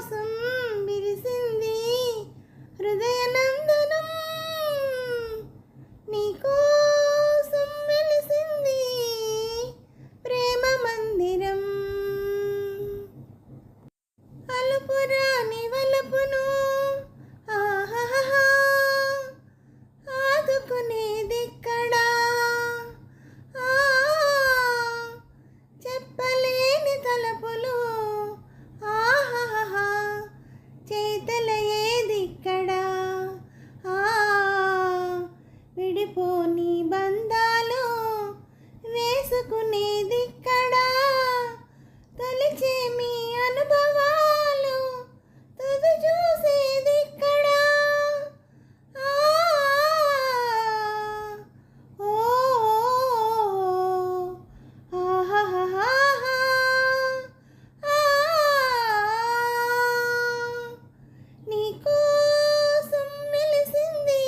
నీకోసం విరిసింది హృదయనందనం, నీకోసం వెలిసింది ప్రేమ మందిరం. అలుపురాని వలపును ఆహాహా ఆదుకునేదిక్కడా, చెప్పలేని తలపులు ఆహాహా చేతలయేదిక్కడా, విడిపోని బంధాలు వేసుకునేదిక్కడా, తొలిచే మీ అనుభవాలు తుది చూసేదిక్కడా. ఓ ఆహాహా నీకోసం వెలిసింది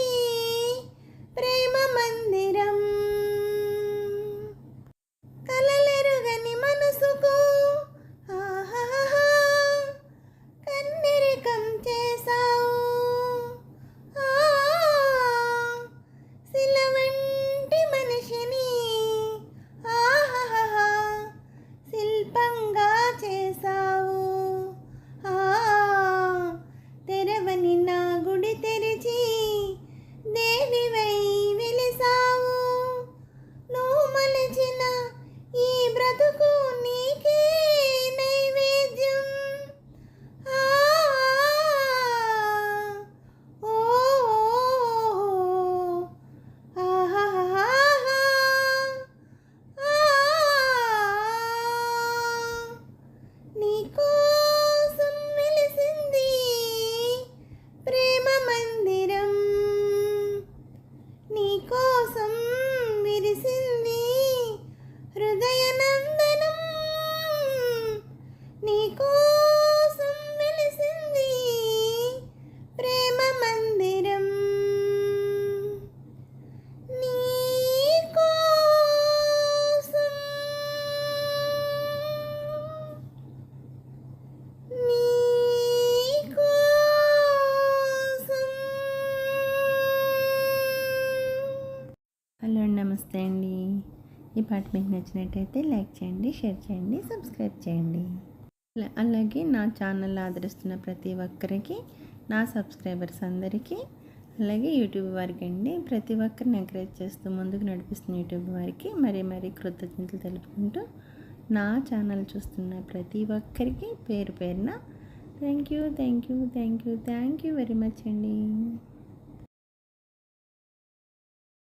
ప్రేమ మందిరం. కలలెరుగని మనసుకు ఆహాహా కన్నెరికం చేసావు, శిలవంటి మనిషిని ఆహాహా శిల్పంగా చేసావు. తెరవని నా గుడి తెరిచి దేవివై వెలిసావు, నువ్వు మలిచిన ఈ బ్రతుకు నీకే నైవేద్యం. ఓ ఆహాహా నీకోసం వెలిసింది ప్రేమ మందిరం, నీకోసం విరిసింది హృదయనందనం, నీకోసం వెలిసింది ప్రేమ మందిరం. నీకోసం నీకోసం. హలో నమస్తే అండి. ఈ పాట మీకు నచ్చినట్టయితే లైక్ చేయండి, షేర్ చేయండి, సబ్స్క్రైబ్ చేయండి. అలాగే నా ఛానల్ ఆదరిస్తున్న ప్రతి ఒక్కరికి, నా సబ్స్క్రైబర్స్ అందరికీ, అలాగే యూట్యూబ్ వారికి అండి, ప్రతి ఒక్కరిని ఎంకరేజ్ చేస్తూ ముందుకు నడిపిస్తున్న యూట్యూబ్ వారికి మరీ కృతజ్ఞతలు తెలుపుకుంటూ, నా ఛానల్ చూస్తున్న ప్రతి ఒక్కరికి పేరు పేరున థ్యాంక్ యూ వెరీ మచ్ అండి.